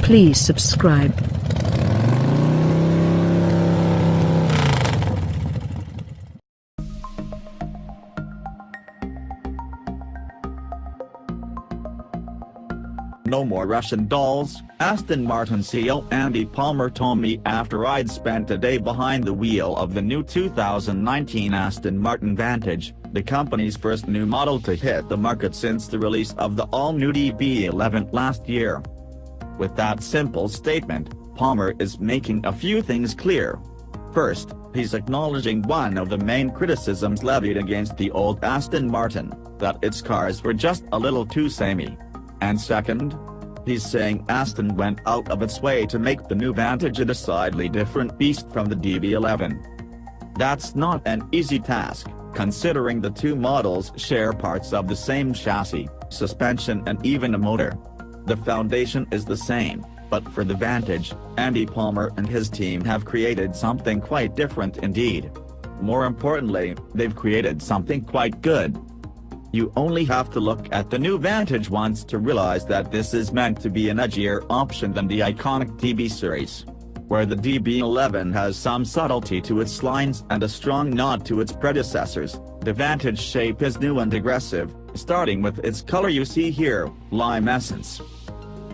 Please subscribe. No more Russian dolls, Aston Martin CEO Andy Palmer told me after I'd spent a day behind the wheel of the new 2019 Aston Martin Vantage, the company's first new model to hit the market since the release of the all-new DB11 last year. With that simple statement, Palmer is making a few things clear. First, he's acknowledging one of the main criticisms levied against the old Aston Martin, that its cars were just a little too samey. And second, he's saying Aston went out of its way to make the new Vantage a decidedly different beast from the DB11. That's not an easy task, considering the two models share parts of the same chassis, suspension and even a motor. The foundation is the same, but for the Vantage, Andy Palmer and his team have created something quite different indeed. More importantly, they've created something quite good. You only have to look at the new Vantage once to realize that this is meant to be an edgier option than the iconic DB series. Where the DB11 has some subtlety to its lines and a strong nod to its predecessors, the Vantage shape is new and aggressive, starting with its color you see here, lime essence.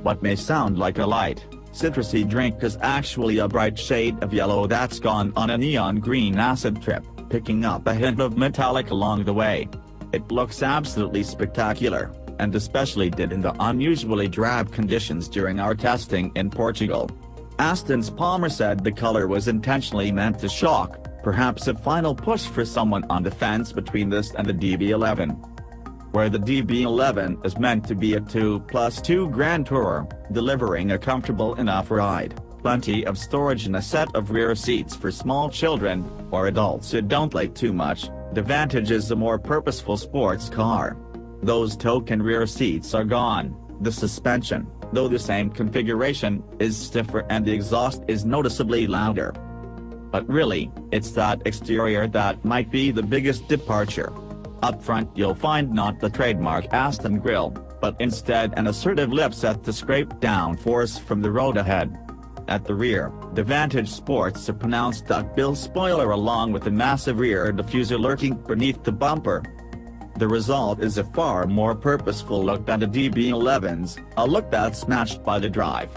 What may sound like a light, citrusy drink is actually a bright shade of yellow that's gone on a neon green acid trip, picking up a hint of metallic along the way. It looks absolutely spectacular, and especially did in the unusually drab conditions during our testing in Portugal. Aston's Palmer said the color was intentionally meant to shock, perhaps a final push for someone on the fence between this and the DB11. Where the DB11 is meant to be a 2+2 Grand Tourer, delivering a comfortable enough ride, plenty of storage and a set of rear seats for small children, or adults who don't like too much, the Vantage is a more purposeful sports car. Those token rear seats are gone, the suspension, though the same configuration, is stiffer and the exhaust is noticeably louder. But really, it's that exterior that might be the biggest departure. Up front you'll find not the trademark Aston grille, but instead an assertive lip set to scrape downforce from the road ahead. At the rear, the Vantage sports a pronounced duckbill spoiler along with a massive rear diffuser lurking beneath the bumper. The result is a far more purposeful look than the DB11's, a look that's matched by the drive.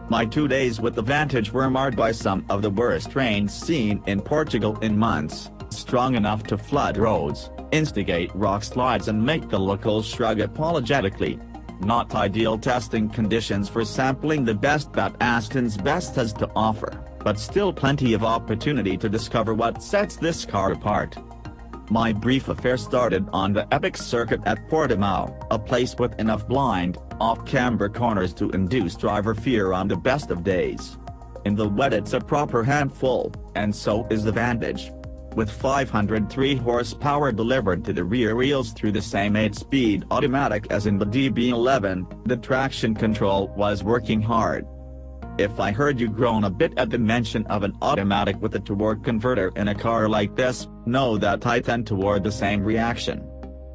My 2 days with the Vantage were marred by some of the worst rains seen in Portugal in months, strong enough to flood roads, instigate rock slides and make the locals shrug apologetically. Not ideal testing conditions for sampling the best that Aston's best has to offer, but still plenty of opportunity to discover what sets this car apart. My brief affair started on the epic circuit at Portimao, a place with enough blind, off-camber corners to induce driver fear on the best of days. In the wet it's a proper handful, and so is the Vantage. With 503 horsepower delivered to the rear wheels through the same 8-speed automatic as in the DB11, the traction control was working hard. If I heard you groan a bit at the mention of an automatic with a torque converter in a car like this, know that I tend toward the same reaction.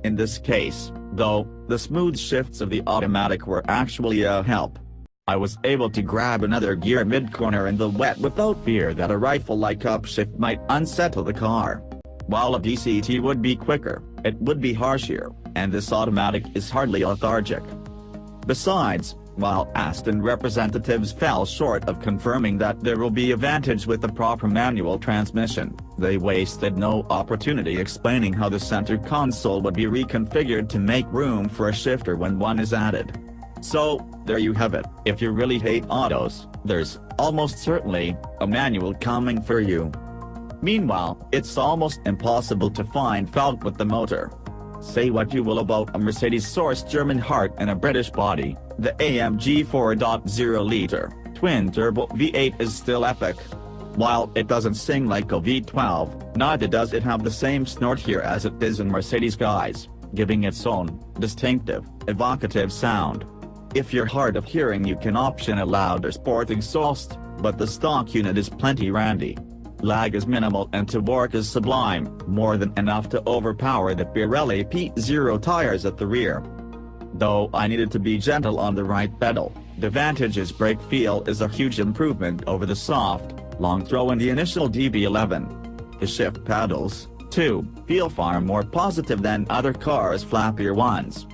In this case, though, the smooth shifts of the automatic were actually a help. I was able to grab another gear mid-corner in the wet without fear that a rifle-like upshift might unsettle the car. While a DCT would be quicker, it would be harsher, and this automatic is hardly lethargic. Besides, while Aston representatives fell short of confirming that there will be a Vantage with a proper manual transmission, they wasted no opportunity explaining how the center console would be reconfigured to make room for a shifter when one is added. So, there you have it. If you really hate autos, there's, almost certainly, a manual coming for you. Meanwhile, it's almost impossible to find fault with the motor. Say what you will about a Mercedes-sourced German heart and a British body, the AMG 4.0-liter, twin-turbo V8 is still epic. While it doesn't sing like a V12, neither does it have the same snort here as it is in Mercedes guise, giving its own, distinctive, evocative sound. If you're hard of hearing you can option a louder sport exhaust, but the stock unit is plenty randy. Lag is minimal and torque is sublime, more than enough to overpower the Pirelli P0 tires at the rear. Though I needed to be gentle on the right pedal, the Vantage's brake feel is a huge improvement over the soft, long throw in the initial DB11. The shift pedals, too, feel far more positive than other cars' flappier ones.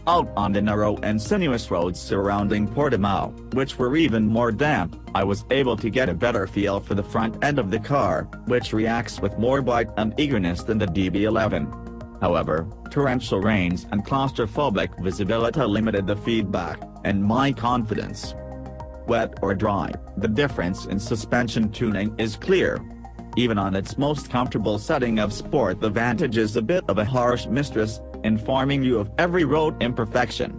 Out on the narrow and sinuous roads surrounding Portimao, which were even more damp, I was able to get a better feel for the front end of the car, which reacts with more bite and eagerness than the DB11. However, torrential rains and claustrophobic visibility limited the feedback, and my confidence. Wet or dry, the difference in suspension tuning is clear. Even on its most comfortable setting of sport, the Vantage is a bit of a harsh mistress, informing you of every road imperfection.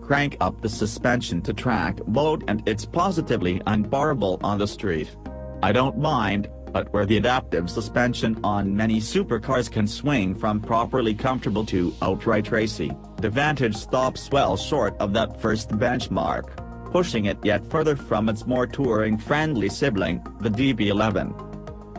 Crank up the suspension to track mode and it's positively unbearable on the street. I don't mind, but where the adaptive suspension on many supercars can swing from properly comfortable to outright racy, the Vantage stops well short of that first benchmark, pushing it yet further from its more touring-friendly sibling, the DB11.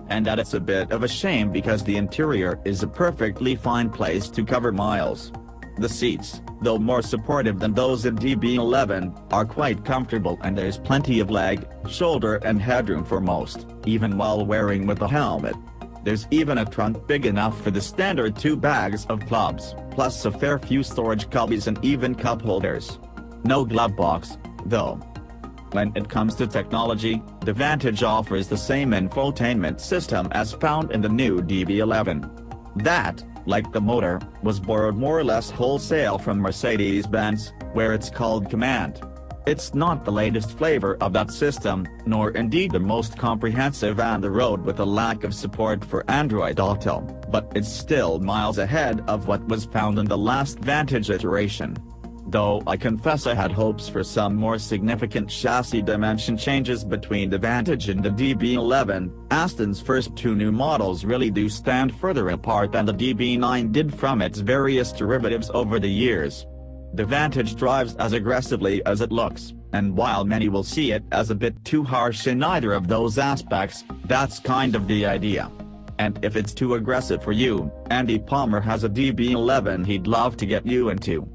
And that it's a bit of a shame because the interior is a perfectly fine place to cover miles. The seats, though more supportive than those in DB11, are quite comfortable and there's plenty of leg, shoulder and headroom for most, even while wearing with a helmet. There's even a trunk big enough for the standard 2 bags of clubs, plus a fair few storage cubbies and even cup holders. No glove box, though. When it comes to technology, the Vantage offers the same infotainment system as found in the new DB11. That, like the motor, was borrowed more or less wholesale from Mercedes-Benz, where it's called Command. It's not the latest flavor of that system, nor indeed the most comprehensive on the road with a lack of support for Android Auto, but it's still miles ahead of what was found in the last Vantage iteration. Though I confess I had hopes for some more significant chassis dimension changes between the Vantage and the DB11, Aston's first 2 new models really do stand further apart than the DB9 did from its various derivatives over the years. The Vantage drives as aggressively as it looks, and while many will see it as a bit too harsh in either of those aspects, that's kind of the idea. And if it's too aggressive for you, Andy Palmer has a DB11 he'd love to get you into.